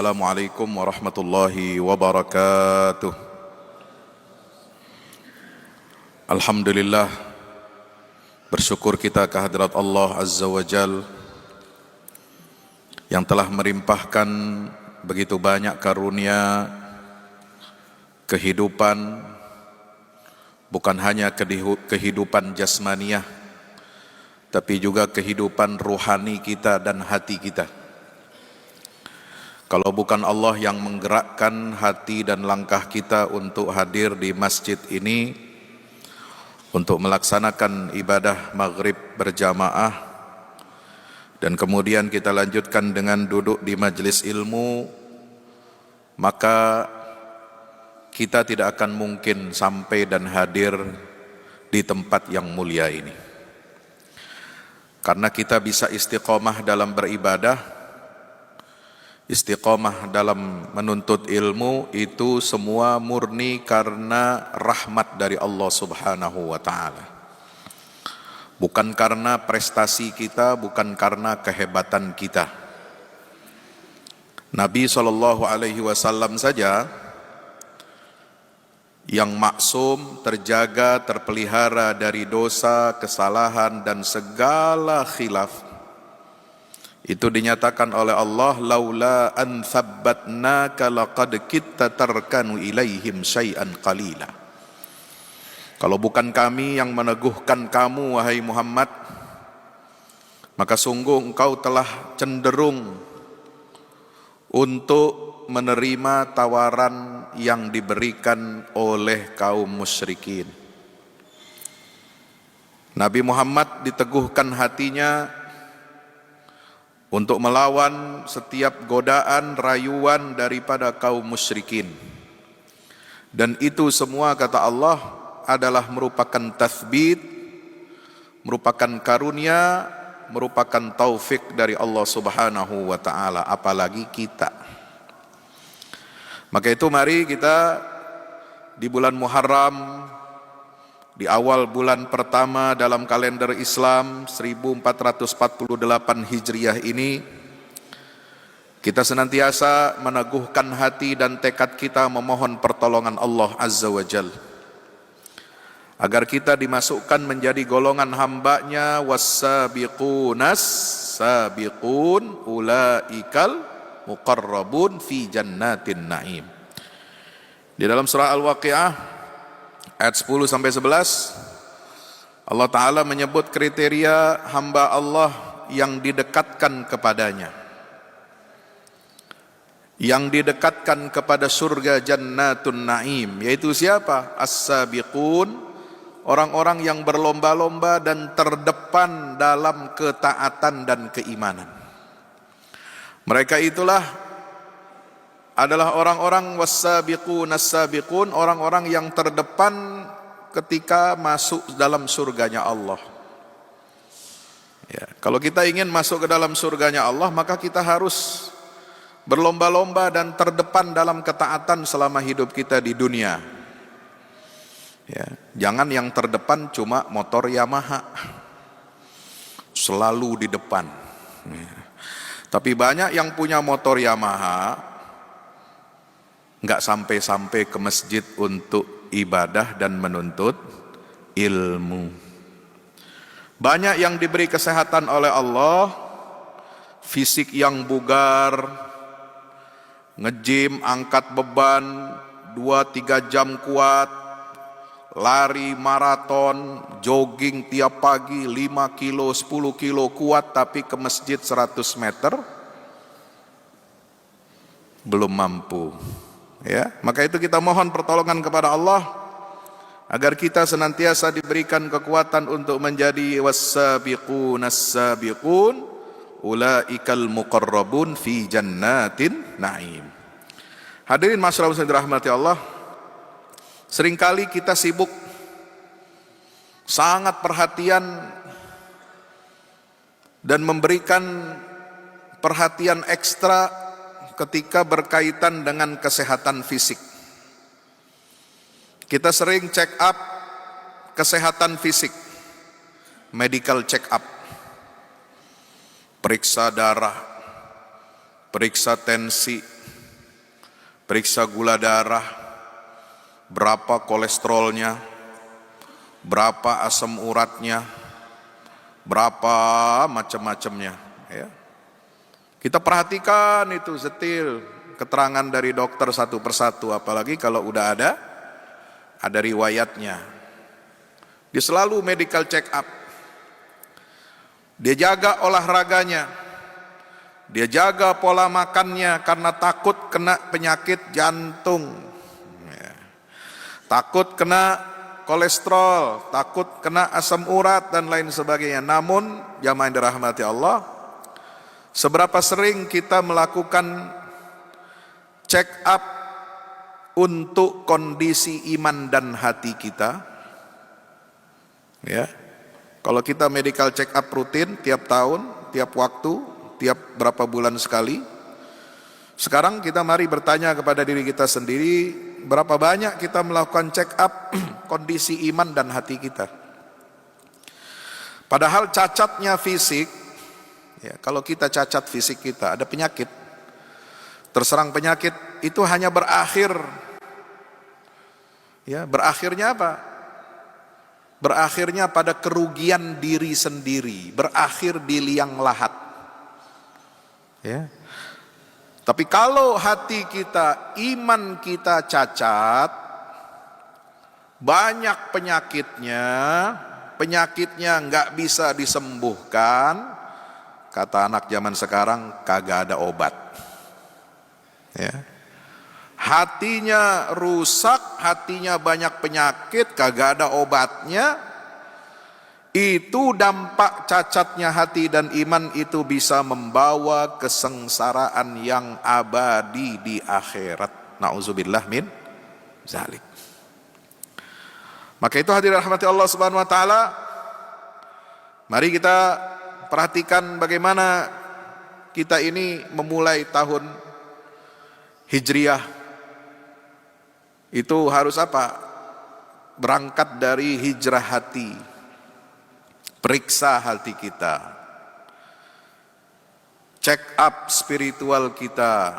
Assalamualaikum warahmatullahi wabarakatuh. Alhamdulillah, bersyukur kita kehadirat Allah Azza wa Jal yang telah merimpahkan begitu banyak karunia kehidupan, bukan hanya kehidupan jasmaniah, tapi juga kehidupan ruhani kita dan hati kita. Kalau bukan Allah yang menggerakkan hati dan langkah kita untuk hadir di masjid ini untuk melaksanakan ibadah maghrib berjamaah, dan kemudian kita lanjutkan dengan duduk di majelis ilmu, maka kita tidak akan mungkin sampai dan hadir di tempat yang mulia ini. Karena kita bisa istiqomah dalam beribadah, istiqomah dalam menuntut ilmu, itu semua murni karena rahmat dari Allah Subhanahu wa ta'ala. Bukan karena prestasi kita, bukan karena kehebatan kita. Nabi SAW saja yang maksum, terjaga, terpelihara dari dosa, kesalahan dan segala khilaf, itu dinyatakan oleh Allah, laula an thabbatnaka laqad kitta tarkanu ilaihim syai'an qalila. Kalau bukan kami yang meneguhkan kamu wahai Muhammad, maka sungguh engkau telah cenderung untuk menerima tawaran yang diberikan oleh kaum musyrikin. Nabi Muhammad diteguhkan hatinya untuk melawan setiap godaan, rayuan daripada kaum musyrikin. Dan itu semua, kata Allah, adalah merupakan tathbit, merupakan karunia, merupakan taufik dari Allah Subhanahu wa ta'ala, apalagi kita. Maka itu mari kita di bulan Muharram, di awal bulan pertama dalam kalender Islam 1448 Hijriah ini, kita senantiasa meneguhkan hati dan tekad kita memohon pertolongan Allah Azza wa Jal, agar kita dimasukkan menjadi golongan hambanya was-sabiqunas sabiqun ulaikal muqarrabun fi jannatin na'im. Di dalam surah Al-Waqi'ah ayat 10 sampai 11, Allah Ta'ala menyebut kriteria hamba Allah yang didekatkan kepadanya, yang didekatkan kepada surga jannatun na'im, yaitu siapa? As-sabiqun, orang-orang yang berlomba-lomba dan terdepan dalam ketaatan dan keimanan. Mereka itulah adalah orang-orang was-sabiqun as-sabiqun, orang-orang yang terdepan ketika masuk dalam surganya Allah. Ya, kalau kita ingin masuk ke dalam surganya Allah, maka kita harus berlomba-lomba dan terdepan dalam ketaatan selama hidup kita di dunia. Ya, jangan yang terdepan cuma motor Yamaha, selalu di depan. Ya. Tapi banyak yang punya motor Yamaha nggak sampai-sampai ke masjid untuk ibadah dan menuntut ilmu. Banyak yang diberi kesehatan oleh Allah, fisik yang bugar, nge-gym, angkat beban 2-3 jam kuat, lari maraton, jogging tiap pagi 5 kilo, 10 kilo kuat, tapi ke masjid 100 meter belum mampu. Ya, maka itu kita mohon pertolongan kepada Allah agar kita senantiasa diberikan kekuatan untuk menjadi was-sabiqun as-sabiqun ulaikal muqarrabun fi jannatin na'im. Hadirin masyarakat yang dirahmati Allah, seringkali kita sibuk, sangat perhatian dan memberikan perhatian ekstra ketika berkaitan dengan kesehatan fisik. Kita sering check up kesehatan fisik, medical check up, periksa darah, periksa tensi, periksa gula darah, berapa kolesterolnya, berapa asam uratnya, berapa macam-macamnya, ya. Kita perhatikan itu detail keterangan dari dokter satu persatu, apalagi kalau udah ada riwayatnya. Dia selalu medical check up. Dia jaga olahraganya. Dia jaga pola makannya karena takut kena penyakit jantung. Ya. Takut kena kolesterol, takut kena asam urat dan lain sebagainya. Namun jamaah yang dirahmati Allah, seberapa sering kita melakukan check up untuk kondisi iman dan hati kita? Ya, kalau kita medical check up rutin tiap tahun, tiap waktu, tiap berapa bulan sekali. Sekarang kita mari bertanya kepada diri kita sendiri, berapa banyak kita melakukan check up kondisi iman dan hati kita? Padahal cacatnya fisik, ya, kalau kita cacat fisik kita, ada penyakit, terserang penyakit, itu hanya berakhir, ya, berakhirnya apa? Berakhirnya pada kerugian diri sendiri, berakhir di liang lahat. Ya. Tapi kalau hati kita, iman kita cacat, banyak penyakitnya nggak bisa disembuhkan. Kata anak zaman sekarang, kagak ada obat. Ya. Hatinya rusak, hatinya banyak penyakit, kagak ada obatnya. Itu dampak cacatnya hati dan iman itu bisa membawa kesengsaraan yang abadi di akhirat. Nauzubillah min zalik. Maka itu hadirin rahmati Allah Subhanahu wa taala, mari kita perhatikan bagaimana kita ini memulai tahun Hijriah. Itu harus apa? Berangkat dari hijrah hati. Periksa hati kita. Check up spiritual kita.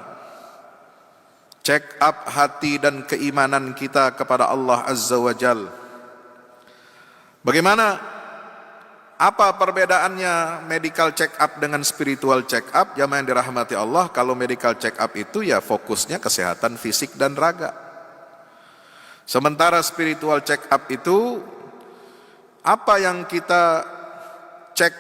Check up hati dan keimanan kita kepada Allah Azza wa Jal. Bagaimana? Apa perbedaannya medical check up dengan spiritual check up? Jamaah yang dirahmati Allah, kalau medical check up itu ya fokusnya kesehatan fisik dan raga. Sementara spiritual check up itu apa yang kita cek,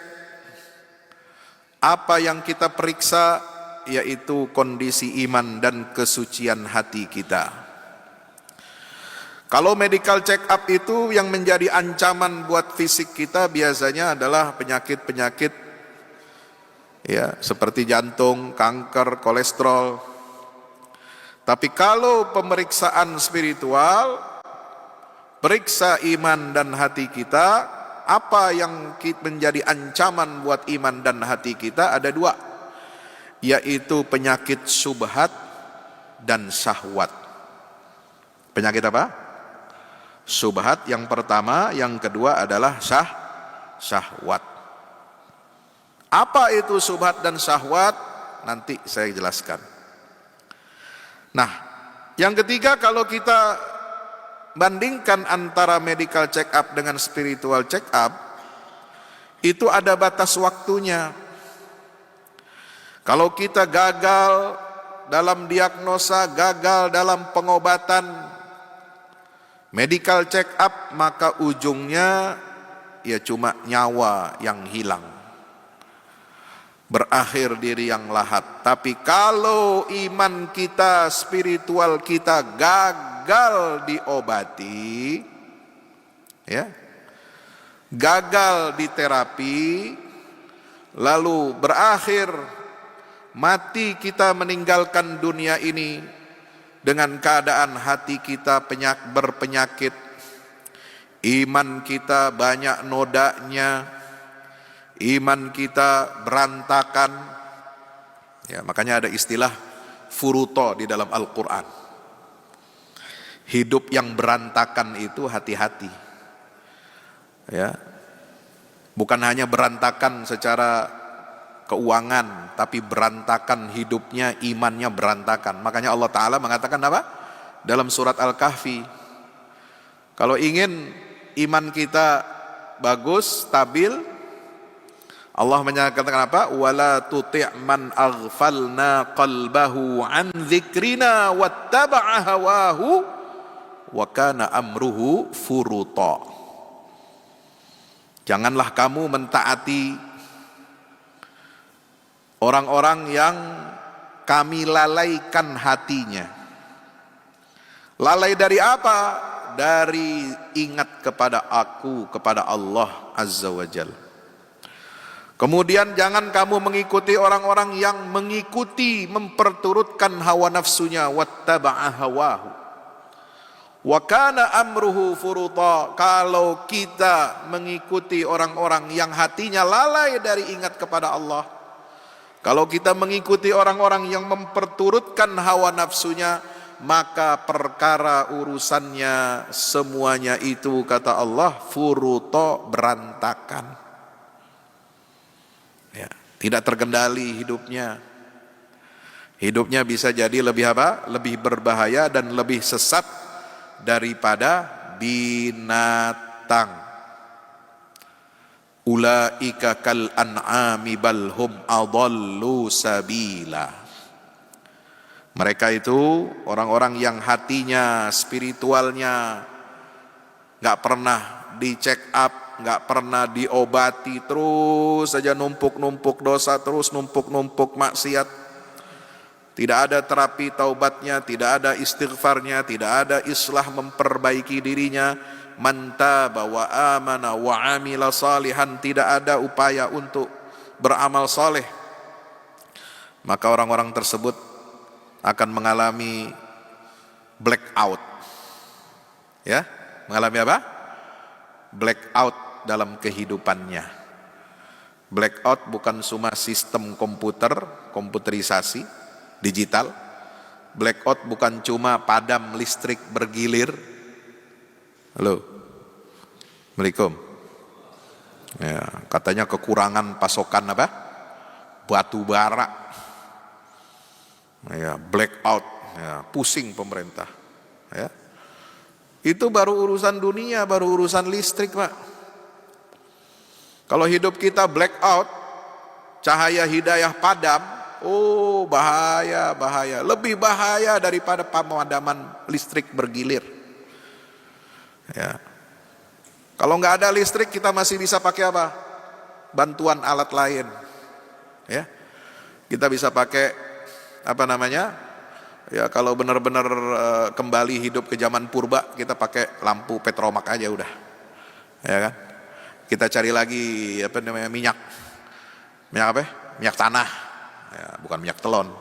apa yang kita periksa, yaitu kondisi iman dan kesucian hati kita. Kalau medical check up itu yang menjadi ancaman buat fisik kita biasanya adalah penyakit-penyakit, ya, seperti jantung, kanker, kolesterol. Tapi kalau pemeriksaan spiritual, periksa iman dan hati kita, apa yang menjadi ancaman buat iman dan hati kita ada dua, yaitu penyakit syubhat dan syahwat. Penyakit apa? Syubhat yang pertama, yang kedua adalah syahwat. Apa itu syubhat dan syahwat? Nanti saya jelaskan. Nah, yang ketiga, kalau kita bandingkan antara medical check up dengan spiritual check up, itu ada batas waktunya. Kalau kita gagal dalam diagnosa, gagal dalam pengobatan, medical check up, maka ujungnya ya cuma nyawa yang hilang, berakhir diri yang lahat. Tapi kalau iman kita, spiritual kita gagal diobati, ya, gagal di terapi, lalu berakhir mati kita meninggalkan dunia ini dengan keadaan hati kita berpenyakit, iman kita banyak nodanya, iman kita berantakan. Ya, makanya ada istilah furuto di dalam Al-Quran. Hidup yang berantakan itu hati-hati. Ya, bukan hanya berantakan secara keuangan, tapi berantakan hidupnya, imannya berantakan. Makanya Allah Ta'ala mengatakan apa? Dalam surat Al-Kahfi, kalau ingin iman kita bagus, stabil, Allah menyatakan apa? Wala tuti' man aghfalna qalbahu an dzikrina wattaba'a hawahu wa kana amruhu furuta. Janganlah kamu mentaati orang-orang yang kami lalaikan hatinya. Lalai dari apa? Dari ingat kepada aku, kepada Allah Azza wa Jalla. Kemudian jangan kamu mengikuti orang-orang yang mengikuti, memperturutkan hawa nafsunya, wattaba'a hawahu wa kana amruhu furuta. Kalau kita mengikuti orang-orang yang hatinya lalai dari ingat kepada Allah, kalau kita mengikuti orang-orang yang memperturutkan hawa nafsunya, maka perkara urusannya semuanya itu, kata Allah, furuta, berantakan. Ya, tidak terkendali hidupnya. Hidupnya bisa jadi lebih apa? Lebih berbahaya dan lebih sesat daripada binatang. Ulaika kal an'ami bal hum adallu sabila. Mereka itu orang-orang yang hatinya, spiritualnya gak pernah dicek up, gak pernah diobati, terus saja numpuk-numpuk dosa, terus numpuk-numpuk maksiat. Tidak ada terapi taubatnya, tidak ada istighfarnya, tidak ada islah memperbaiki dirinya. Man taba wa amana wa amila salihan, tidak ada upaya untuk beramal saleh. Maka orang-orang tersebut akan mengalami blackout. Ya, mengalami apa? Blackout dalam kehidupannya. Blackout bukan cuma sistem komputer, komputerisasi, digital. Blackout bukan cuma padam listrik bergilir. Halo, Assalamualaikum. Ya, katanya kekurangan pasokan apa? Batu bara. Ya, blackout. Ya, pusing pemerintah. Ya, itu baru urusan dunia, baru urusan listrik, Pak. Kalau hidup kita blackout, cahaya hidayah padam, oh bahaya, bahaya. Lebih bahaya daripada pemadaman listrik bergilir. Ya. Kalau nggak ada listrik, kita masih bisa pakai apa? Bantuan alat lain. Ya. Kita bisa pakai apa namanya? Ya, kalau benar-benar kembali hidup ke zaman purba, kita pakai lampu petromak aja udah. Ya kan? Kita cari lagi apa namanya? Minyak. Minyak apa? Minyak tanah. Ya, bukan minyak telon.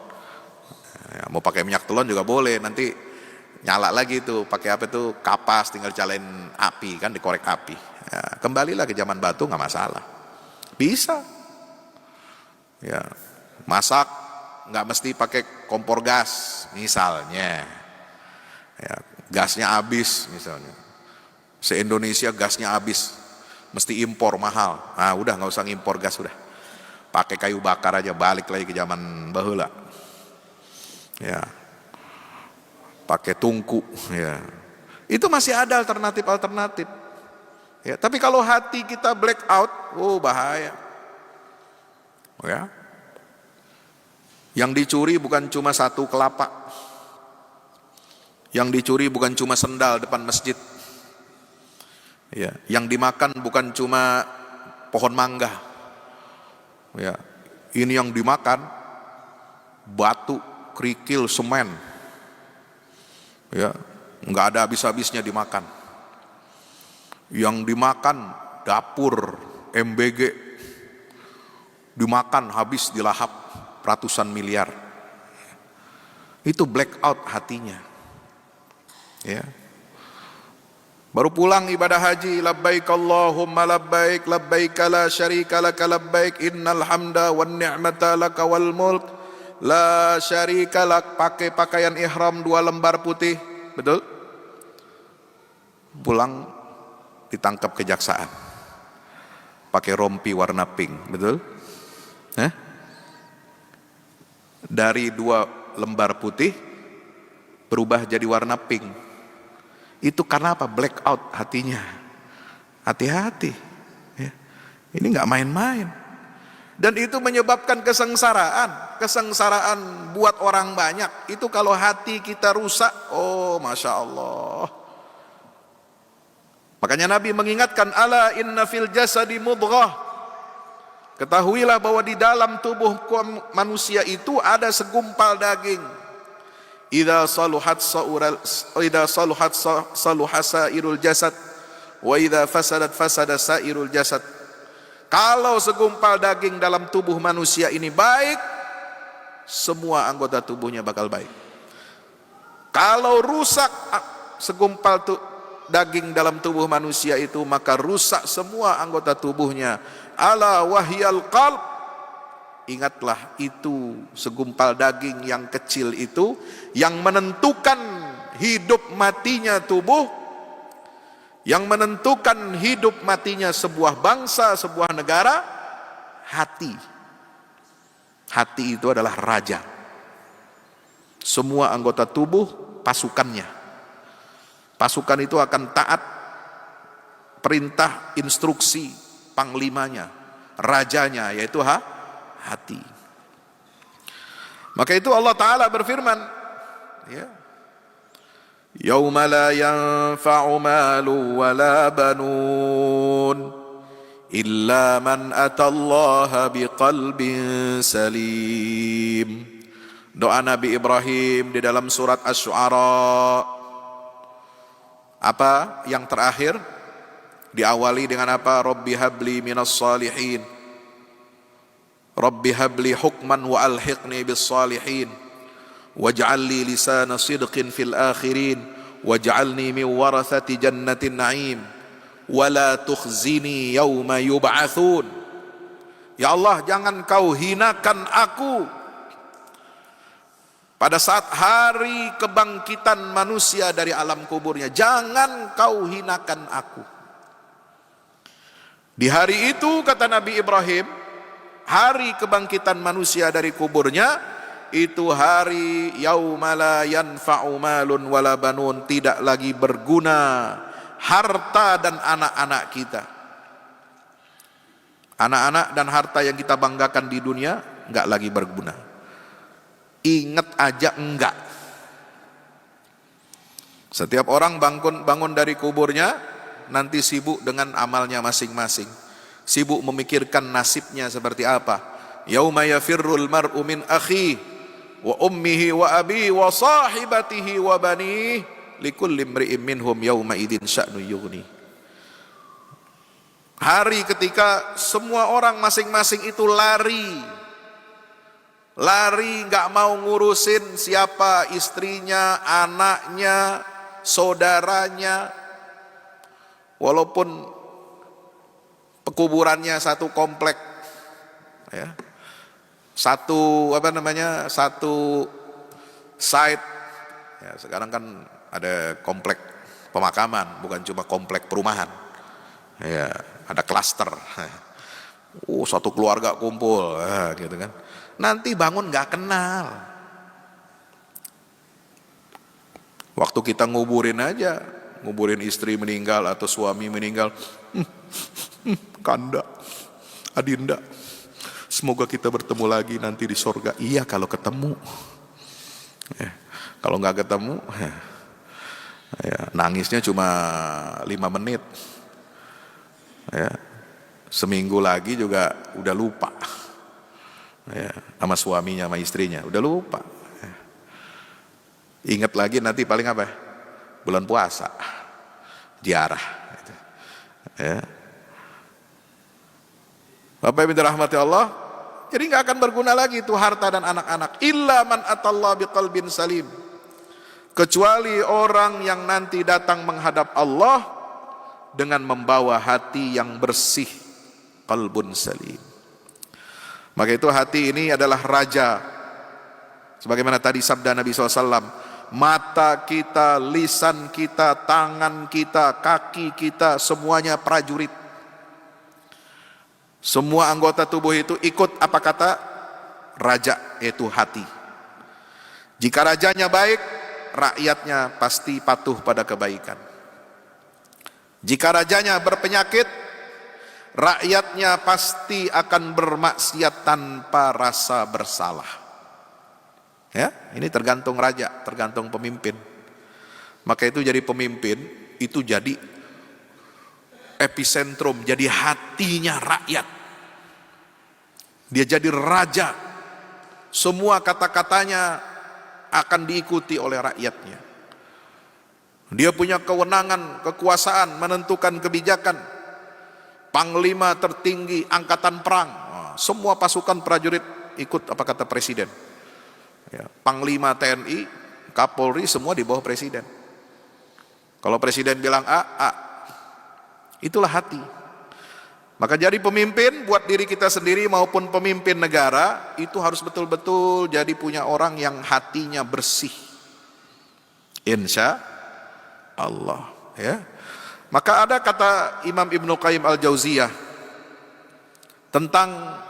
Ya, mau pakai minyak telon juga boleh, nanti nyala lagi tuh, pakai apa tuh, kapas, tinggal nyalain api kan, dikorek api. Ya, kembalilah ke zaman batu, nggak masalah, bisa. Ya, masak nggak mesti pakai kompor gas, misalnya. Ya, gasnya habis, misalnya. Se-Indonesia gasnya habis, mesti impor mahal. Nah, udah nggak usah impor gas, udah. Pakai kayu bakar aja, balik lagi ke zaman baheula. Ya. Pakai tungku, ya. Itu masih ada alternatif-alternatif. Ya, tapi kalau hati kita blackout, oh bahaya. Ya. Yang dicuri bukan cuma satu kelapa. Yang dicuri bukan cuma sendal depan masjid. Ya, yang dimakan bukan cuma pohon mangga. Ya. Ini yang dimakan batu, kerikil, semen. Ya, nggak ada habis-habisnya dimakan. Yang dimakan dapur, MBG, dimakan habis, dilahap ratusan miliar. Itu blackout hatinya. Ya. Baru pulang ibadah haji, labbaik Allahumma labbaik, labbaik la syarika laka labbaik, innal hamda wan ni'mata laka wal mulk la syarika lak, pakai pakaian ihram 2 lembar putih, betul? Pulang ditangkap kejaksaan, pakai rompi warna pink, betul? dari 2 lembar putih berubah jadi warna pink. Itu karena apa? Blackout hatinya. Hati-hati ya. Ini nggak main-main. Dan itu menyebabkan kesengsaraan. Kesengsaraan buat orang banyak. Itu kalau hati kita rusak, oh Masya Allah. Makanya Nabi mengingatkan, ala inna fil jasadi mudghah. Ketahuilah bahwa di dalam tubuh manusia itu ada segumpal daging. Idza saluhat saluha sairul jasad wa idza fasadat fasada sairul jasad. Kalau segumpal daging dalam tubuh manusia ini baik, semua anggota tubuhnya bakal baik. Kalau rusak segumpal daging dalam tubuh manusia itu, maka rusak semua anggota tubuhnya. Ala wahyal qalb. Ingatlah, itu segumpal daging yang kecil itu yang menentukan hidup matinya tubuh, yang menentukan hidup matinya sebuah bangsa, sebuah negara. Hati. Hati itu adalah raja. Semua anggota tubuh pasukannya. Pasukan itu akan taat perintah, instruksi panglimanya, rajanya, yaitu hati. Maka itu Allah Ta'ala berfirman, ya, yauma la yanfa'u malu wa la banun illa man atallaha biqalbin salim. Doa Nabi Ibrahim di dalam surat Asy-Syu'ara, apa yang terakhir? Diawali dengan apa? Rabbi habli minas salihin, Rabbi habli hukman wa alhiqni bis salihin, waj'al li lisana sidqin fil akhirin, waj'alni min warathati jannatin na'im, wa la tukhzini yawma yub'atsun. Ya Allah, jangan kau hinakan aku pada saat hari kebangkitan manusia dari alam kuburnya. Jangan kau hinakan aku. Di hari itu, kata Nabi Ibrahim, hari kebangkitan manusia dari kuburnya, itu hari yauma la yanfa'u malun wala banun, tidak lagi berguna harta dan anak-anak kita. Anak-anak dan harta yang kita banggakan di dunia enggak lagi berguna. Ingat aja enggak. Setiap orang bangun dari kuburnya nanti sibuk dengan amalnya masing-masing, sibuk memikirkan nasibnya seperti apa. Yauma yafirrul mar'u min akhihi wa ummihi wa abihi wa sahibatihi wa banihi likulli imri'in minhum yauma idzin sya'nu yughni. Hari ketika semua orang masing-masing itu lari, nggak mau ngurusin siapa istrinya, anaknya, saudaranya. Walaupun pekuburannya satu komplek, ya, satu site. Ya, sekarang kan ada komplek pemakaman, bukan cuma komplek perumahan. Ya, ada klaster. Satu keluarga kumpul, gitu kan. Nanti bangun nggak kenal. Waktu kita nguburin aja, nguburin istri meninggal atau suami meninggal, Kanda, Adinda, semoga kita bertemu lagi nanti di sorga. Iya kalau ketemu, ya, kalau nggak ketemu, ya, nangisnya cuma 5 menit, ya, seminggu lagi juga udah lupa, ya, sama suaminya sama istrinya udah lupa, ya. Ingat lagi nanti paling apa? Bulan puasa, ziarah, ya. Bapak Ibu dirahmati Allah, jadi nggak akan berguna lagi itu harta dan anak-anak. Illa man atallah biqalbin salim, kecuali orang yang nanti datang menghadap Allah dengan membawa hati yang bersih, qalbun salim. Maka itu hati ini adalah raja. Sebagaimana tadi sabda Nabi SAW, mata kita, lisan kita, tangan kita, kaki kita, semuanya prajurit. Semua anggota tubuh itu ikut apa kata raja yaitu hati. Jika rajanya baik, rakyatnya pasti patuh pada kebaikan. Jika rajanya berpenyakit, rakyatnya pasti akan bermaksiat tanpa rasa bersalah. Ya, ini tergantung raja, tergantung pemimpin. Maka itu jadi pemimpin, itu jadi epicentrum, jadi hatinya rakyat. Dia jadi raja. Semua kata-katanya akan diikuti oleh rakyatnya. Dia punya kewenangan, kekuasaan menentukan kebijakan. Panglima tertinggi angkatan perang, semua pasukan prajurit ikut apa kata presiden. Ya, Panglima TNI, Kapolri semua di bawah presiden. Kalau presiden bilang A, A. Itulah hati. Maka jadi pemimpin buat diri kita sendiri maupun pemimpin negara itu harus betul-betul jadi punya orang yang hatinya bersih. Insya Allah, ya. Maka ada kata Imam Ibnu Qayyim Al-Jauziyah tentang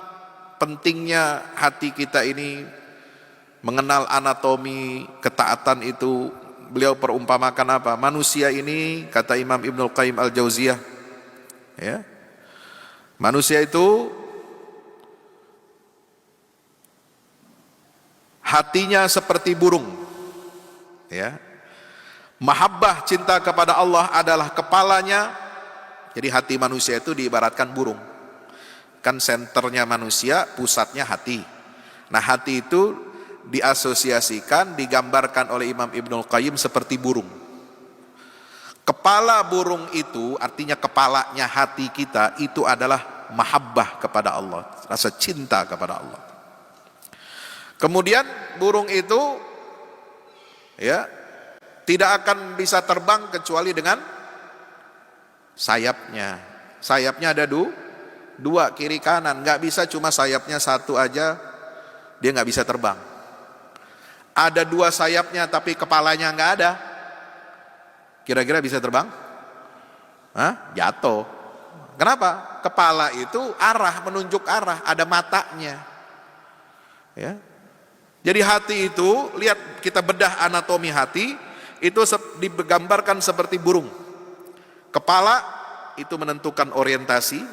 pentingnya hati kita ini mengenal anatomi ketaatan itu. Beliau perumpamakan apa? Manusia ini, kata Imam Ibnu Qayyim Al-Jauziyah, ya, manusia itu hatinya seperti burung, ya. Mahabbah, cinta kepada Allah adalah kepalanya. Jadi hati manusia itu diibaratkan burung. Kan senternya manusia, pusatnya hati. Nah, hati itu diasosiasikan, digambarkan oleh Imam Ibnul Qayyim seperti burung. Kepala burung itu, artinya kepalanya hati kita, itu adalah mahabbah kepada Allah, rasa cinta kepada Allah. Kemudian burung itu, ya, tidak akan bisa terbang kecuali dengan sayapnya. Sayapnya ada dua, kiri kanan. Nggak bisa cuma sayapnya satu aja, dia nggak bisa terbang. Ada dua sayapnya tapi kepalanya nggak ada, kira-kira bisa terbang? Hah? Jatuh. Kenapa? Kepala itu arah, menunjuk arah, ada matanya. Ya. Jadi hati itu, lihat kita bedah anatomi hati, itu digambarkan seperti burung. Kepala itu menentukan orientasi,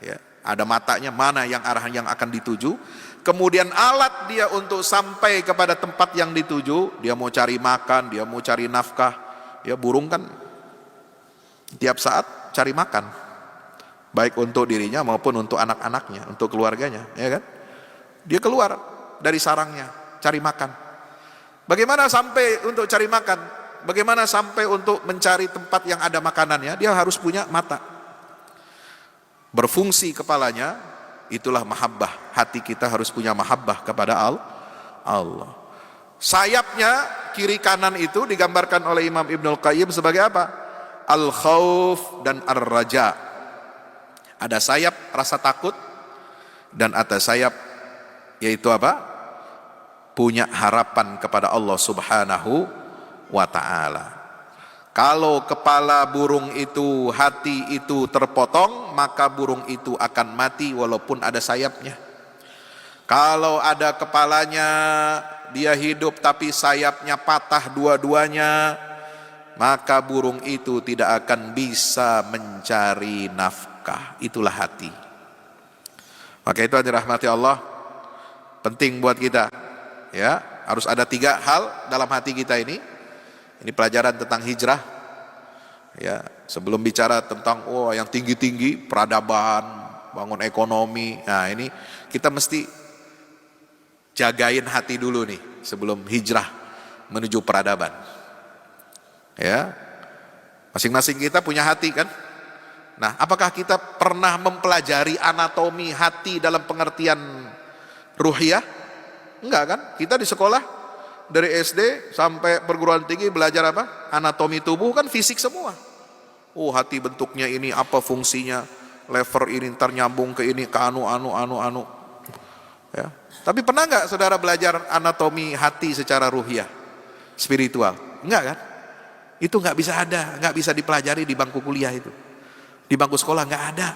ya, ada matanya, mana yang arah yang akan dituju. Kemudian alat dia untuk sampai kepada tempat yang dituju, dia mau cari makan, dia mau cari nafkah. Ya, burung kan tiap saat cari makan, baik untuk dirinya maupun untuk anak-anaknya, untuk keluarganya, ya kan? Dia keluar dari sarangnya cari makan. Bagaimana sampai untuk cari makan? Bagaimana sampai untuk mencari tempat yang ada makanannya? Dia harus punya mata. Berfungsi kepalanya, itulah mahabbah. Hati kita harus punya mahabbah kepada Allah. Sayapnya kiri kanan itu digambarkan oleh Imam Ibnul Qayyim sebagai apa? Al-khauf dan ar-raja. Ada sayap rasa takut dan ada sayap yaitu apa? Punya harapan kepada Allah Subhanahu wa ta'ala. Kalau kepala burung itu, hati itu terpotong, maka burung itu akan mati walaupun ada sayapnya. Kalau ada kepalanya, dia hidup tapi sayapnya patah dua-duanya, maka burung itu tidak akan bisa mencari nafkah. Itulah hati. Maka itu dirahmati Allah, penting buat kita. Ya, harus ada 3 hal dalam hati kita ini. Ini pelajaran tentang hijrah. Ya, sebelum bicara tentang yang tinggi-tinggi, peradaban, bangun ekonomi. Nah, ini kita mesti jagain hati dulu nih sebelum hijrah menuju peradaban. Ya. Masing-masing kita punya hati kan? Nah, apakah kita pernah mempelajari anatomi hati dalam pengertian ruhiyah? Enggak kan? Kita di sekolah dari SD sampai perguruan tinggi belajar apa? Anatomi tubuh kan fisik semua. Oh, hati bentuknya ini, apa fungsinya? Lever ini ternyambung ke ini, ke anu. Ya. Tapi pernah enggak saudara belajar anatomi hati secara ruhiyah, spiritual? Enggak kan? Itu enggak bisa ada, enggak bisa dipelajari di bangku kuliah itu. Di bangku sekolah enggak ada.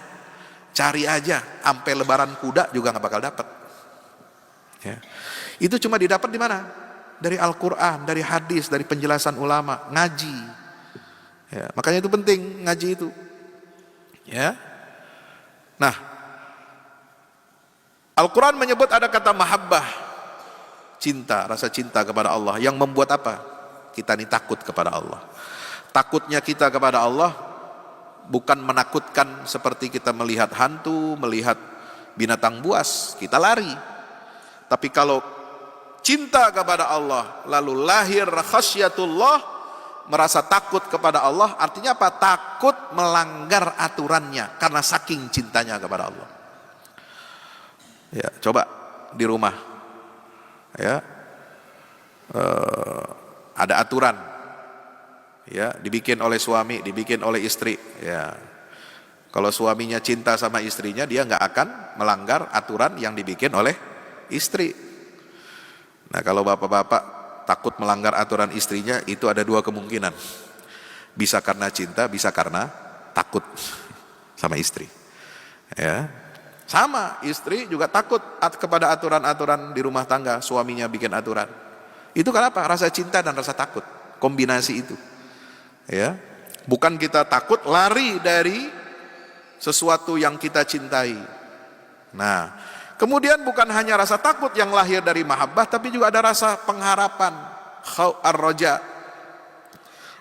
Cari aja, sampai lebaran kuda juga enggak bakal dapat. Ya. Itu cuma didapat di mana? Dari Al-Quran, dari hadis, dari penjelasan ulama, ngaji. Ya, makanya itu penting ngaji itu. Ya. Nah, Al-Quran menyebut ada kata mahabbah, cinta, rasa cinta kepada Allah, yang membuat apa? Kita ini takut kepada Allah. Takutnya kita kepada Allah bukan menakutkan seperti kita melihat hantu, melihat binatang buas, kita lari. Tapi kalau cinta kepada Allah, lalu lahir khasyatullah, merasa takut kepada Allah, artinya apa? Takut melanggar aturannya karena saking cintanya kepada Allah. Ya, coba di rumah, ya, ada aturan, ya, dibikin oleh suami, dibikin oleh istri. Ya, kalau suaminya cinta sama istrinya, dia nggak akan melanggar aturan yang dibikin oleh istri. Nah, kalau bapak-bapak takut melanggar aturan istrinya, itu ada dua kemungkinan. Bisa karena cinta, bisa karena takut sama istri. Ya. Sama, istri juga takut kepada aturan-aturan di rumah tangga, suaminya bikin aturan. Itu kenapa? Rasa cinta dan rasa takut, kombinasi itu. Ya. Bukan kita takut lari dari sesuatu yang kita cintai. Nah, kemudian bukan hanya rasa takut yang lahir dari mahabbah, tapi juga ada rasa pengharapan, ar-raja.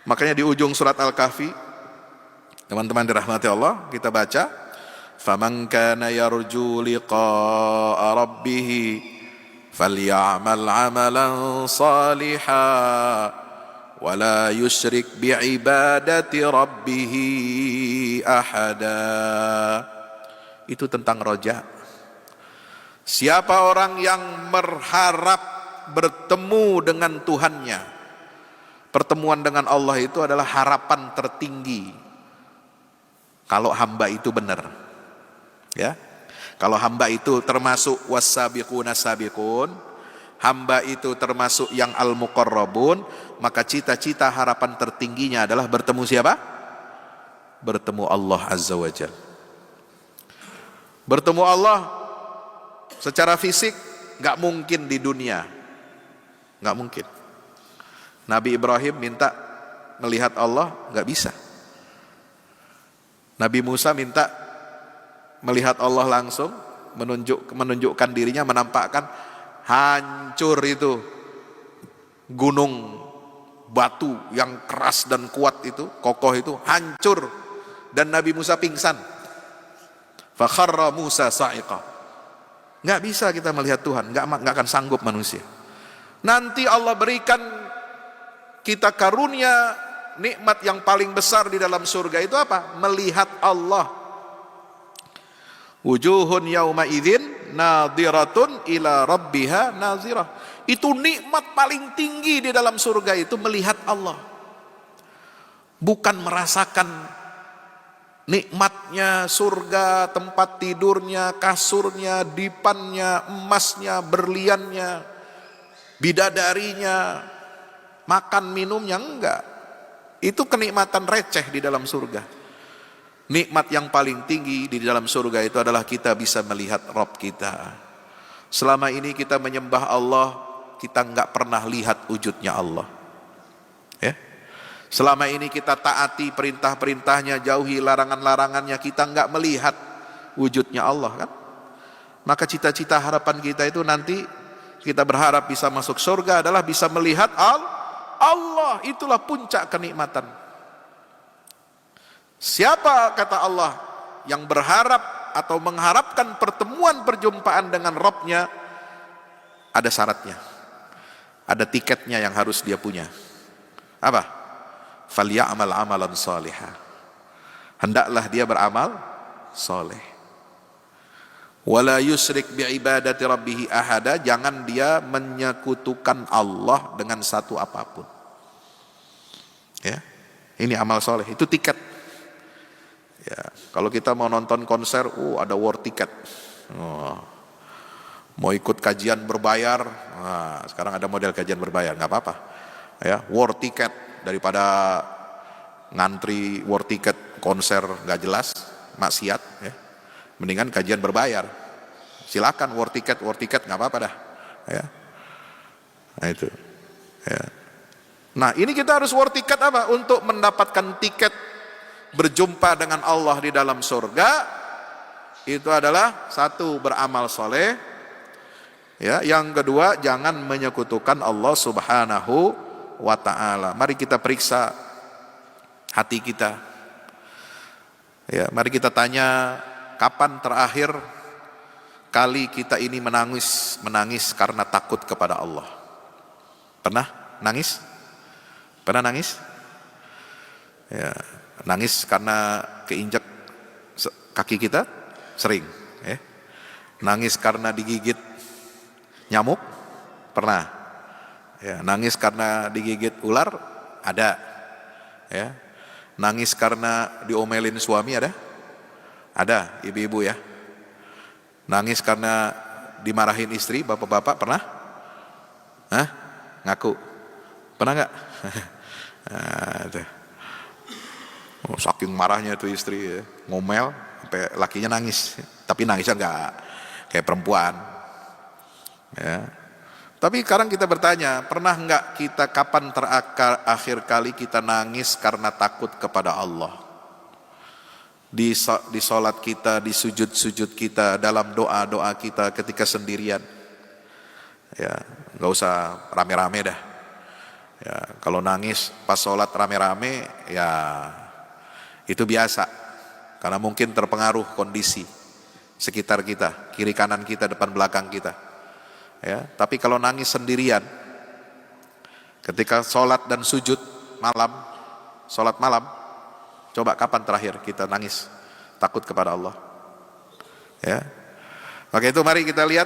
Makanya di ujung surat Al-Kahfi, teman-teman dirahmati Allah, kita baca, "Faman kana yarju liqa'a rabbih falyamal 'amalan shalihan wa la yusyrik bi'ibadati rabbih ahada." Itu tentang roja. Siapa orang yang berharap bertemu dengan Tuhannya, pertemuan dengan Allah itu adalah harapan tertinggi. Kalau hamba itu benar, ya. Kalau hamba itu termasuk was-sabiquna sabiqun, hamba itu termasuk yang al-muqarrabun, maka cita-cita harapan tertingginya adalah bertemu siapa? Bertemu Allah Azza wa Jalla. Bertemu Allah secara fisik nggak mungkin di dunia, nggak mungkin. Nabi Ibrahim minta melihat Allah, nggak bisa. Nabi Musa minta melihat Allah langsung, menunjukkan dirinya, menampakkan, hancur itu gunung batu yang keras dan kuat itu, kokoh itu, hancur, dan Nabi Musa pingsan. Fa kharra Musa sa'iqa. Nggak bisa kita melihat Tuhan, nggak akan sanggup manusia. Nanti Allah berikan kita karunia nikmat yang paling besar di dalam surga itu apa? Melihat Allah. Wujuhun yauma idzin nadhiratun ila rabbiha nazirah. Itu nikmat paling tinggi di dalam surga itu melihat Allah. Bukan merasakan nikmatnya surga, tempat tidurnya, kasurnya, dipannya, emasnya, berliannya, bidadarinya, makan minumnya, enggak. Itu kenikmatan receh di dalam surga. Nikmat yang paling tinggi di dalam surga itu adalah kita bisa melihat Rabb kita. Selama ini kita menyembah Allah, kita enggak pernah lihat wujudnya Allah. Ya. Selama ini kita taati perintah-perintahnya, jauhi larangan-larangannya, kita enggak melihat wujudnya Allah kan. Maka cita-cita harapan kita itu nanti kita berharap bisa masuk surga adalah bisa melihat Allah. Itulah puncak kenikmatan. Siapa, kata Allah, yang berharap atau mengharapkan pertemuan perjumpaan dengan Rabb-nya, ada syaratnya, ada tiketnya yang harus dia punya. Apa? Falyamal amalan salihah. Hendaklah dia beramal soleh. Wala yusyrik biibadati rabbih ahada. Jangan dia menyekutukan Allah dengan satu apapun. Ya, ini amal soleh. Itu tiket. Ya, kalau kita mau nonton konser, ada war tiket. Mau ikut kajian berbayar, sekarang ada model kajian berbayar, nggak apa-apa. Ya, war tiket. Daripada ngantri war tiket konser nggak jelas, maksiat, ya. Mendingan kajian berbayar. Silakan war tiket nggak apa-apa dah. Ya. Nah itu. Ya. Nah ini kita harus war tiket apa? Untuk mendapatkan tiket berjumpa dengan Allah di dalam surga. Itu adalah satu, beramal soleh. Ya, yang kedua, jangan menyekutukan Allah Subhanahu wa ta'ala. Mari kita periksa hati kita. Ya, mari kita tanya, kapan terakhir kali kita ini menangis karena takut kepada Allah? Pernah nangis? Pernah nangis? Ya, nangis karena keinjak kaki kita? Sering. Ya. Nangis karena digigit nyamuk? Pernah. Ya, nangis karena digigit ular? Ada. Ya. Nangis karena diomelin suami ada? Ada, ibu-ibu ya. Nangis karena dimarahin istri, bapak-bapak pernah? Hah? Ngaku. Pernah nggak? Oh, saking marahnya tuh istri ya. Ngomel sampai lakinya nangis. Tapi nangisnya nggak kayak perempuan. Ya. Tapi sekarang kita bertanya, pernah nggak kita kapan terakhir kali kita nangis karena takut kepada Allah? Di sholat kita, di sujud-sujud kita, dalam doa-doa kita ketika sendirian. Ya, nggak usah rame-rame dah. Ya, kalau nangis pas sholat rame-rame, ya itu biasa. Karena mungkin terpengaruh kondisi sekitar kita, kiri kanan kita, depan belakang kita. Ya, tapi kalau nangis sendirian, ketika sholat dan sujud malam, sholat malam, coba kapan terakhir kita nangis takut kepada Allah? Ya, maka itu mari kita lihat,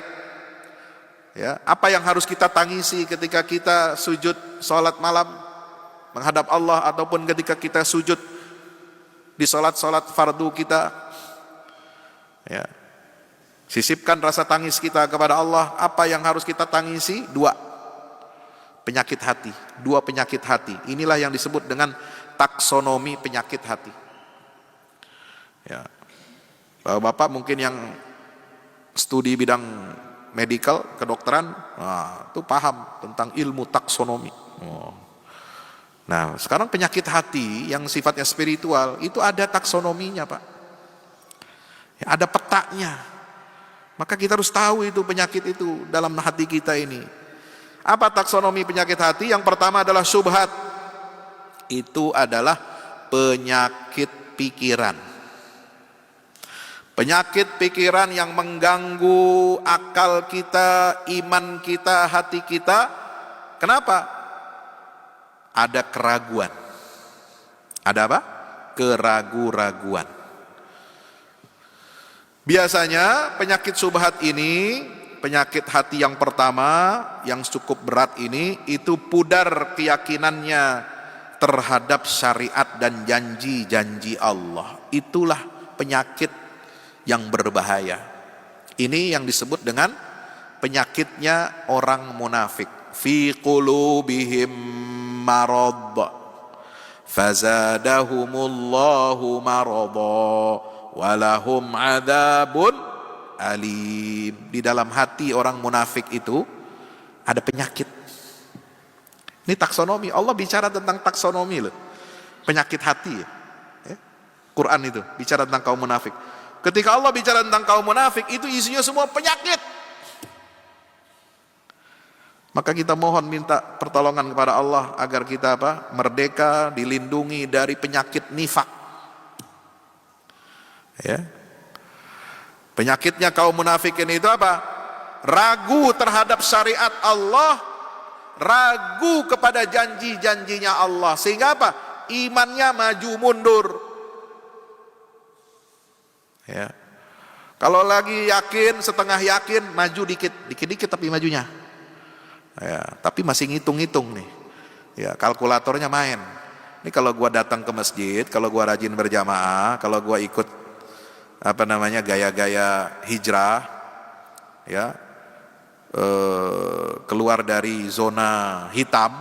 ya, apa yang harus kita tangisi ketika kita sujud sholat malam menghadap Allah, ataupun ketika kita sujud di sholat-sholat fardu kita. Ya. Sisipkan rasa tangis kita kepada Allah. Apa yang harus kita tangisi? Dua penyakit hati. Dua penyakit hati. Inilah yang disebut dengan taksonomi penyakit hati. Ya. Bapak mungkin yang studi bidang medical, kedokteran, nah, itu paham tentang ilmu taksonomi. Oh. Nah, sekarang penyakit hati yang sifatnya spiritual itu ada taksonominya, Pak. Ya, ada petanya. Maka kita harus tahu itu penyakit itu dalam hati kita ini. Apa taksonomi penyakit hati? Yang pertama adalah syubhat. Itu adalah penyakit pikiran. Penyakit pikiran yang mengganggu akal kita, iman kita, hati kita. Kenapa? Ada keraguan. Ada apa? Keraguan-raguan. Biasanya penyakit syubhat ini, penyakit hati yang pertama yang cukup berat ini, itu pudar keyakinannya terhadap syariat dan janji-janji Allah. Itulah penyakit yang berbahaya. Ini yang disebut dengan penyakitnya orang munafik. Fi qulubihim marad fazadahumullahu marada walahum adzabun alim. Di dalam hati orang munafik itu ada penyakit. Ini taksonomi. Allah bicara tentang taksonomi loh. Penyakit hati ya. Quran itu bicara tentang kaum munafik. Ketika Allah bicara tentang kaum munafik, itu isinya semua penyakit. Maka kita mohon minta pertolongan kepada Allah agar kita apa? Merdeka, dilindungi dari penyakit nifak. Ya. Penyakitnya kaum munafikin itu apa? Ragu terhadap syariat Allah, ragu kepada janji-janjinya Allah, sehingga apa? Imannya maju mundur. Ya. Kalau lagi yakin, setengah yakin, maju dikit-dikit tapi majunya. Ya, tapi masih ngitung-ngitung nih. Ya, kalkulatornya main. Ini kalau gua datang ke masjid, kalau gua rajin berjamaah, kalau gua ikut gaya-gaya hijrah, ya, keluar dari zona hitam,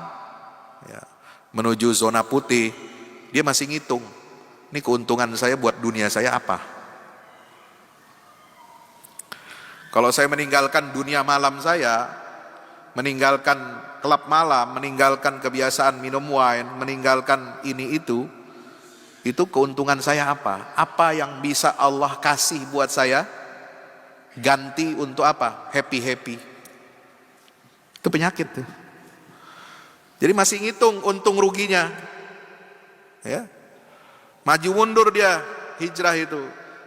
ya, menuju zona putih, dia masih ngitung. Ini keuntungan saya buat dunia saya apa? Kalau saya meninggalkan dunia malam saya, meninggalkan klub malam, meninggalkan kebiasaan minum wine, meninggalkan ini itu keuntungan saya apa? Apa yang bisa Allah kasih buat saya ganti untuk apa? Happy. Itu penyakit tuh. Jadi masih ngitung untung ruginya. Ya. Maju mundur dia hijrah itu.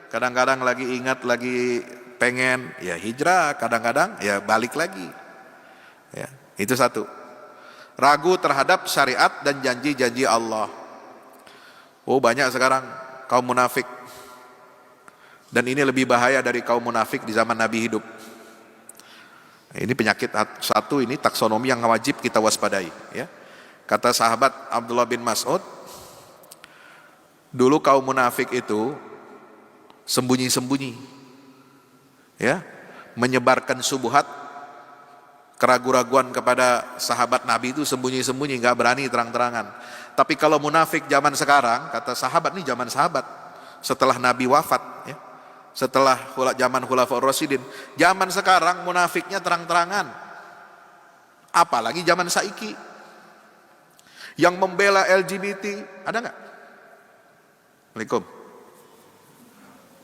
Kadang-kadang lagi ingat, lagi pengen, ya hijrah, kadang-kadang ya balik lagi. Ya, itu satu. Ragu terhadap syariat dan janji-janji Allah. Oh, banyak sekarang kaum munafik. Dan ini lebih bahaya dari kaum munafik di zaman Nabi hidup. Ini penyakit satu, ini taksonomi yang wajib kita waspadai, ya. Kata sahabat Abdullah bin Mas'ud, dulu kaum munafik itu sembunyi-sembunyi, ya, menyebarkan subuhat, keraguan-raguan kepada sahabat Nabi itu sembunyi-sembunyi, nggak berani terang-terangan. Tapi kalau munafik zaman sekarang, kata sahabat, nih zaman sahabat setelah Nabi wafat, ya, setelah zaman Khulafaur Rasyidin, zaman sekarang munafiknya terang-terangan. Apalagi zaman saiki, yang membela LGBT, ada nggak? Assalamualaikum.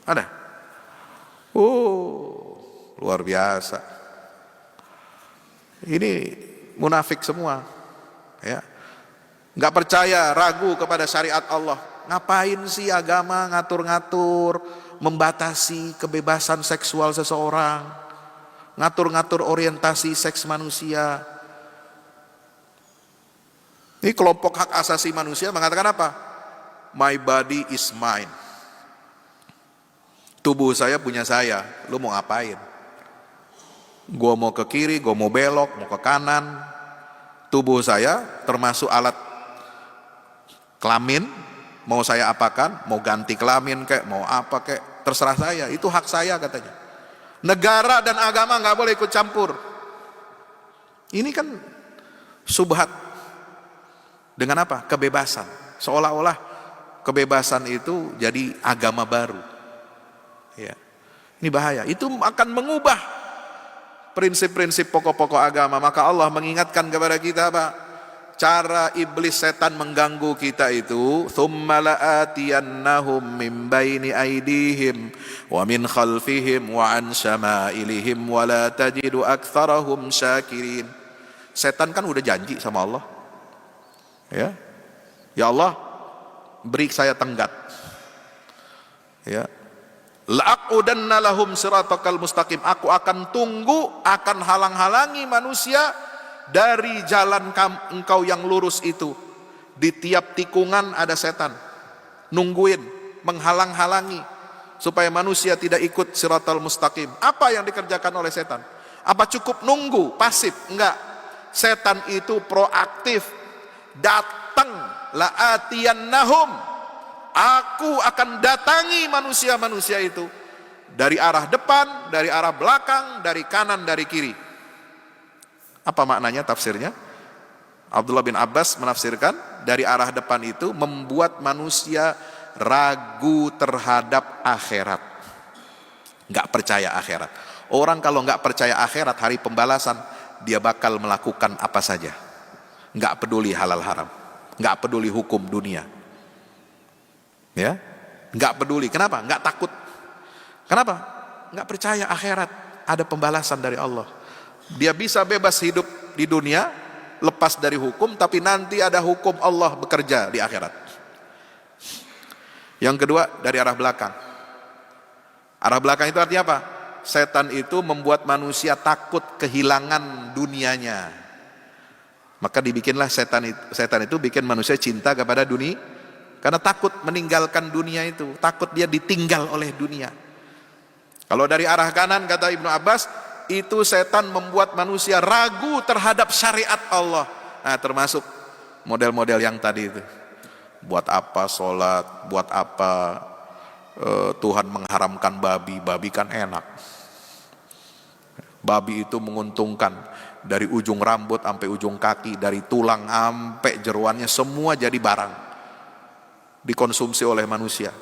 Ada? Luar biasa. Ini munafik semua, ya. Nggak percaya, ragu kepada syariat Allah. Ngapain sih agama ngatur-ngatur, membatasi kebebasan seksual seseorang, ngatur-ngatur orientasi seks manusia. Ini kelompok hak asasi manusia mengatakan apa? My body is mine. Tubuh saya punya saya, lu mau ngapain? Gua mau ke kiri, gua mau belok, mau ke kanan. Tubuh saya termasuk alat kelamin, mau saya apakan, mau ganti kelamin kek, mau apa kek, terserah saya, itu hak saya katanya. Negara dan agama nggak boleh ikut campur. Ini kan subhat dengan apa? Kebebasan. Seolah-olah kebebasan itu jadi agama baru. Ya. Ini bahaya. Itu akan mengubah prinsip-prinsip pokok-pokok agama. Maka Allah mengingatkan kepada kita apa? Cara iblis setan mengganggu kita itu, thumma la'atiyannahum min baini aydihim wa min khalfihim wa an syama'ilihim wa la tajidu aktsarahum syakirin. Setan kan udah janji sama Allah. Ya. Ya Allah, beri saya tenggat. Ya. La'aqudanna lahum siratakal mustaqim. Aku akan tunggu, akan halang-halangi manusia dari jalan engkau yang lurus itu. Di tiap tikungan ada setan nungguin, menghalang-halangi supaya manusia tidak ikut siratal mustaqim. Apa yang dikerjakan oleh setan? Apa cukup nunggu, pasif? Enggak. Setan itu proaktif, datang. La'atiyannahum, aku akan datangi manusia-manusia itu dari arah depan, dari arah belakang, dari kanan, dari kiri. Apa maknanya, tafsirnya? Abdullah bin Abbas menafsirkan, dari arah depan itu membuat manusia ragu terhadap akhirat, nggak percaya akhirat. Orang kalau nggak percaya akhirat, hari pembalasan, dia bakal melakukan apa saja, nggak peduli halal haram, nggak peduli hukum dunia, ya, nggak peduli. Kenapa? Nggak takut. Kenapa? Nggak percaya akhirat ada pembalasan dari Allah. Dia bisa bebas hidup di dunia, lepas dari hukum, tapi nanti ada hukum Allah bekerja di akhirat. Yang kedua, dari arah belakang. Arah belakang itu artinya apa? Setan itu membuat manusia takut kehilangan dunianya. Maka dibikinlah setan itu bikin manusia cinta kepada dunia, karena takut meninggalkan dunia itu, takut dia ditinggal oleh dunia. Kalau dari arah kanan, kata Ibnu Abbas, itu setan membuat manusia ragu terhadap syariat Allah. Nah, termasuk model-model yang tadi itu. Buat apa sholat, buat apa Tuhan mengharamkan babi, babi kan enak. Babi itu menguntungkan, dari ujung rambut sampai ujung kaki, dari tulang sampai jeroannya, semua jadi barang dikonsumsi oleh manusia,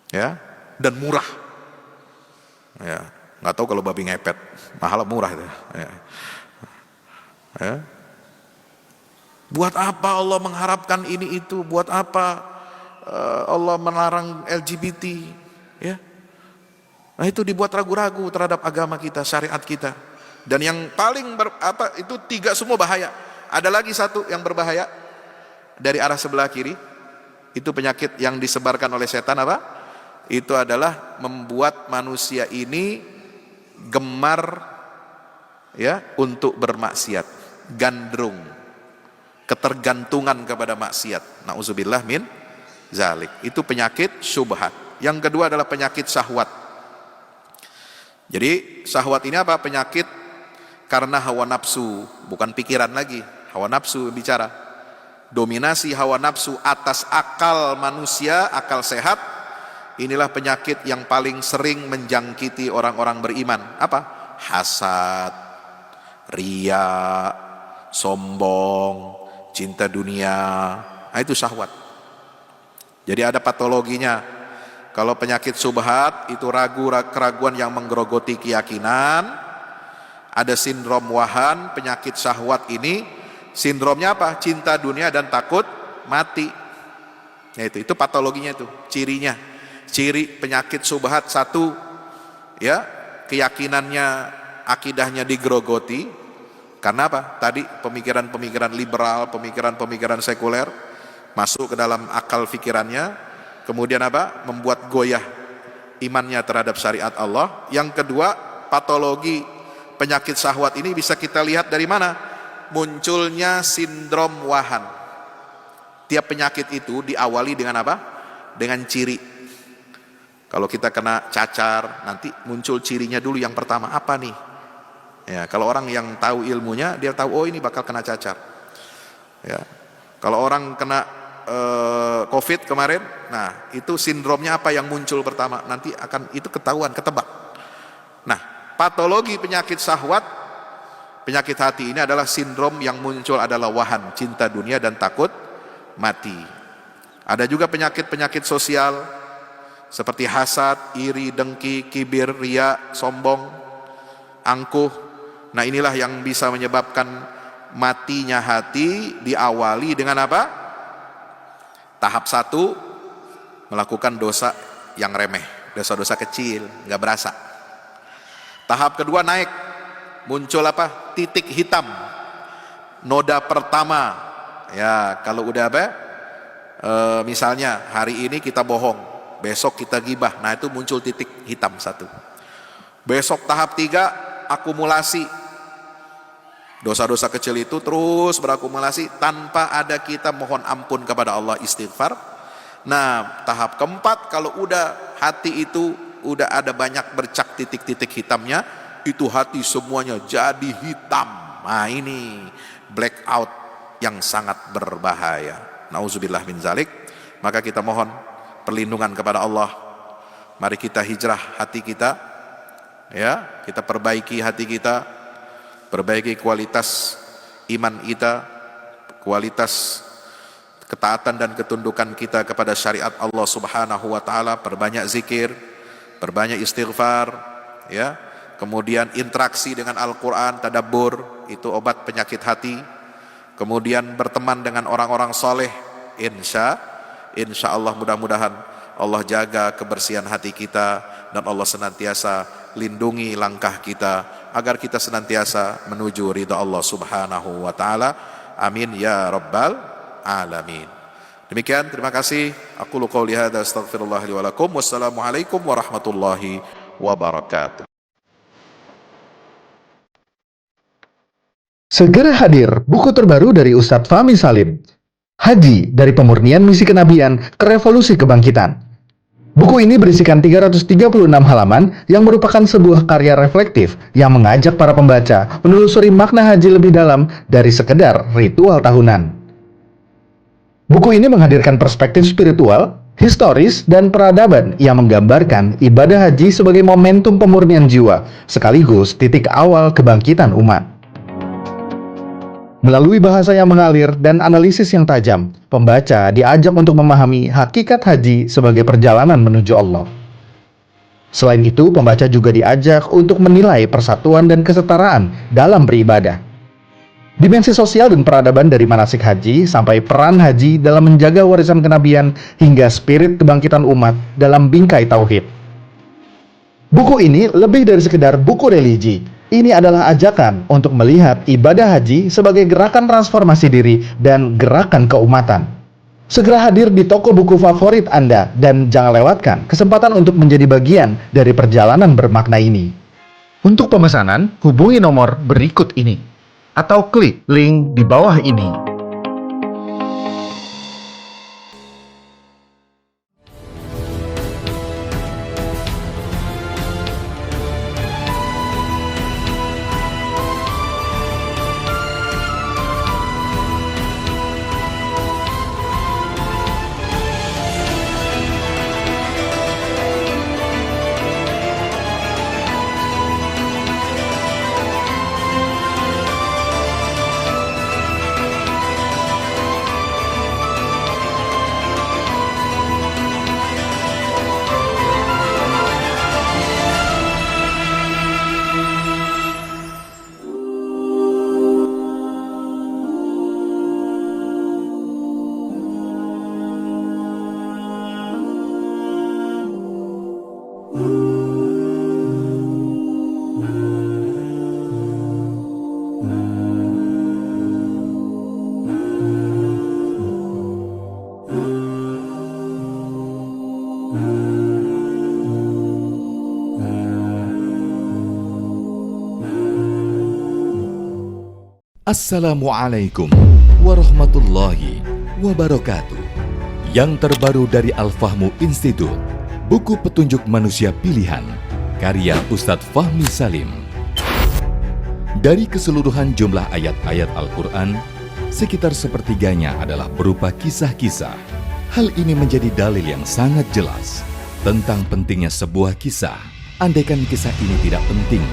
ya, dan murah, ya. Nggak tahu kalau babi ngepet, mahal murah itu, ya. Ya. Buat apa Allah mengharapkan ini itu? Buat apa Allah melarang LGBT? Ya. Nah itu dibuat ragu-ragu terhadap agama kita, syariat kita. Dan yang paling itu tiga semua bahaya. Ada lagi satu yang berbahaya dari arah sebelah kiri. Itu penyakit yang disebarkan oleh setan apa? Itu adalah membuat manusia ini gemar ya untuk bermaksiat, gandrung, ketergantungan kepada maksiat. Nauzubillah min zalik. Itu penyakit syubhat. Yang kedua adalah penyakit syahwat. Jadi syahwat ini apa? Penyakit karena hawa nafsu, bukan pikiran lagi. Hawa nafsu bicara. Dominasi hawa nafsu atas akal manusia, akal sehat. Inilah penyakit yang paling sering menjangkiti orang-orang beriman. Apa? Hasad, riya, sombong, cinta dunia. Nah, itu syahwat. Jadi ada patologinya. Kalau penyakit subhat itu keraguan yang menggerogoti keyakinan. Ada sindrom wahan, penyakit syahwat ini sindromnya apa? Cinta dunia dan takut mati. Nah, itu patologinya itu, cirinya. Ciri penyakit subhat satu, ya, keyakinannya, akidahnya digerogoti. Karena apa? Tadi pemikiran-pemikiran liberal, pemikiran-pemikiran sekuler masuk ke dalam akal pikirannya. Kemudian apa? Membuat goyah imannya terhadap syariat Allah. Yang kedua, patologi penyakit syahwat ini bisa kita lihat dari mana? Munculnya sindrom wahan. Tiap penyakit itu diawali dengan apa? Dengan ciri. Kalau kita kena cacar, nanti muncul cirinya dulu yang pertama. Apa nih? Ya, kalau orang yang tahu ilmunya, dia tahu, oh ini bakal kena cacar. Ya. Kalau orang kena COVID kemarin, nah itu sindromnya apa yang muncul pertama? Nanti akan itu ketahuan, ketebak. Nah, patologi penyakit syahwat, penyakit hati ini adalah sindrom yang muncul adalah wahan, cinta dunia dan takut mati. Ada juga penyakit-penyakit sosial seperti hasad, iri, dengki, kibir, riya, sombong, angkuh. Nah inilah yang bisa menyebabkan matinya hati. Diawali dengan apa? Tahap satu, melakukan dosa yang remeh, dosa-dosa kecil, nggak berasa. Tahap kedua naik, muncul apa? Titik hitam, noda pertama. Ya kalau udah apa? Misalnya hari ini kita bohong, besok kita gibah, nah itu muncul titik hitam satu. Besok tahap tiga, akumulasi. Dosa-dosa kecil itu terus berakumulasi tanpa ada kita mohon ampun kepada Allah, istighfar. Nah tahap keempat, kalau udah hati itu udah ada banyak bercak titik-titik hitamnya, itu hati semuanya jadi hitam. Nah ini blackout yang sangat berbahaya. Nauzubillah min zalik. Maka kita mohon perlindungan kepada Allah. Mari kita hijrah hati kita, ya, kita perbaiki hati kita, perbaiki kualitas iman kita, kualitas ketaatan dan ketundukan kita kepada syariat Allah Subhanahu wa taala. Perbanyak zikir, perbanyak istighfar, ya. Kemudian interaksi dengan Al-Qur'an, tadabbur, itu obat penyakit hati. Kemudian berteman dengan orang-orang soleh, insya Allah mudah-mudahan Allah jaga kebersihan hati kita dan Allah senantiasa lindungi langkah kita agar kita senantiasa menuju ridha Allah Subhanahu wa taala. Amin ya rabbal alamin. Demikian, terima kasih. Aqulu qouli hadza astaghfirullah li wa lakum. Wassalamualaikum warahmatullahi wabarakatuh. Segera hadir buku terbaru dari Ustadz Fahmi Salim, Haji dari Pemurnian Misi Kenabian ke Revolusi Kebangkitan. Buku ini berisikan 336 halaman yang merupakan sebuah karya reflektif yang mengajak para pembaca menelusuri makna haji lebih dalam dari sekedar ritual tahunan. Buku ini menghadirkan perspektif spiritual, historis, dan peradaban yang menggambarkan ibadah haji sebagai momentum pemurnian jiwa, sekaligus titik awal kebangkitan umat. Melalui bahasa yang mengalir dan analisis yang tajam, pembaca diajak untuk memahami hakikat haji sebagai perjalanan menuju Allah. Selain itu, pembaca juga diajak untuk menilai persatuan dan kesetaraan dalam beribadah. Dimensi sosial dan peradaban dari manasik haji sampai peran haji dalam menjaga warisan kenabian hingga spirit kebangkitan umat dalam bingkai tauhid. Buku ini lebih dari sekedar buku religi. Ini adalah ajakan untuk melihat ibadah haji sebagai gerakan transformasi diri dan gerakan keumatan. Segera hadir di toko buku favorit Anda dan jangan lewatkan kesempatan untuk menjadi bagian dari perjalanan bermakna ini. Untuk pemesanan, hubungi nomor berikut ini atau klik link di bawah ini. Assalamualaikum warahmatullahi wabarakatuh. Yang terbaru dari Al-Fahmu Institute, buku petunjuk manusia pilihan, karya Ustadz Fahmi Salim. Dari keseluruhan jumlah ayat-ayat Al-Quran, sekitar sepertiganya adalah berupa kisah-kisah. Hal ini menjadi dalil yang sangat jelas tentang pentingnya sebuah kisah. Andaikan kisah ini tidak penting,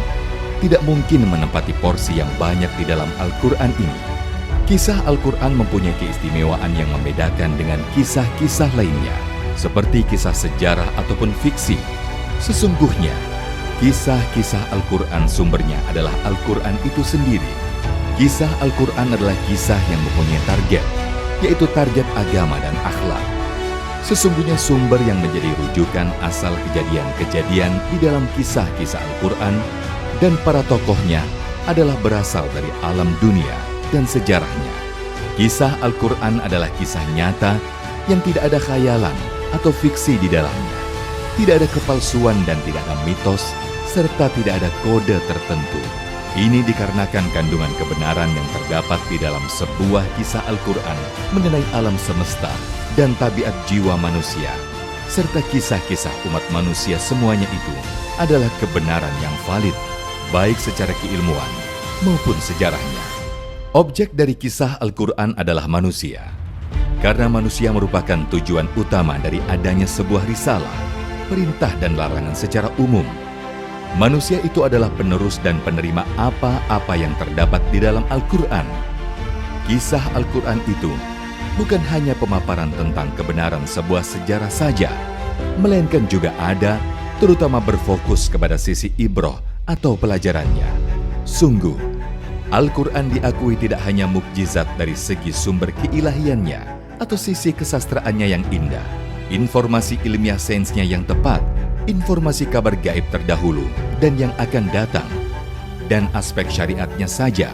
tidak mungkin menempati porsi yang banyak di dalam Al-Quran ini. Kisah Al-Quran mempunyai keistimewaan yang membedakan dengan kisah-kisah lainnya, seperti kisah sejarah ataupun fiksi. Sesungguhnya, kisah-kisah Al-Quran sumbernya adalah Al-Quran itu sendiri. Kisah Al-Quran adalah kisah yang mempunyai target, yaitu target agama dan akhlak. Sesungguhnya sumber yang menjadi rujukan asal kejadian-kejadian di dalam kisah-kisah Al-Quran dan para tokohnya adalah berasal dari alam dunia dan sejarahnya. Kisah Al-Quran adalah kisah nyata yang tidak ada khayalan atau fiksi di dalamnya. Tidak ada kepalsuan dan tidak ada mitos, serta tidak ada kode tertentu. Ini dikarenakan kandungan kebenaran yang terdapat di dalam sebuah kisah Al-Quran mengenai alam semesta dan tabiat jiwa manusia, serta kisah-kisah umat manusia semuanya itu adalah kebenaran yang valid, baik secara keilmuan maupun sejarahnya. Objek dari kisah Al-Quran adalah manusia. Karena manusia merupakan tujuan utama dari adanya sebuah risalah, perintah dan larangan secara umum. Manusia itu adalah penerus dan penerima apa-apa yang terdapat di dalam Al-Quran. Kisah Al-Quran itu bukan hanya pemaparan tentang kebenaran sebuah sejarah saja, melainkan juga ada, terutama berfokus kepada sisi ibrah atau pelajarannya. Sungguh, Al-Quran diakui tidak hanya mukjizat dari segi sumber keilahiannya atau sisi kesastraannya yang indah, informasi ilmiah sainsnya yang tepat, informasi kabar gaib terdahulu dan yang akan datang, dan aspek syariatnya saja.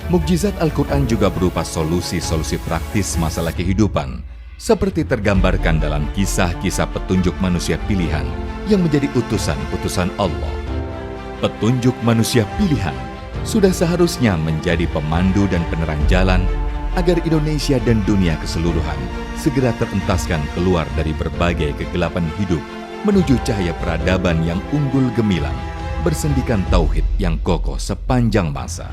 Mukjizat Al-Quran juga berupa solusi-solusi praktis masalah kehidupan, seperti tergambarkan dalam kisah-kisah petunjuk manusia pilihan yang menjadi utusan-utusan Allah. Petunjuk manusia pilihan sudah seharusnya menjadi pemandu dan penerang jalan agar Indonesia dan dunia keseluruhan segera terentaskan keluar dari berbagai kegelapan hidup menuju cahaya peradaban yang unggul gemilang, bersendikan tauhid yang kokoh sepanjang masa.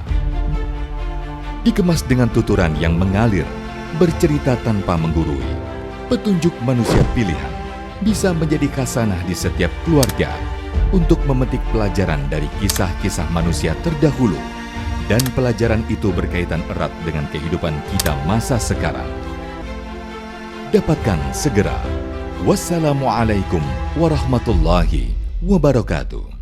Dikemas dengan tuturan yang mengalir, bercerita tanpa menggurui, petunjuk manusia pilihan bisa menjadi khasanah di setiap keluarga untuk memetik pelajaran dari kisah-kisah manusia terdahulu, dan pelajaran itu berkaitan erat dengan kehidupan kita masa sekarang. Dapatkan segera. Wassalamualaikum warahmatullahi wabarakatuh.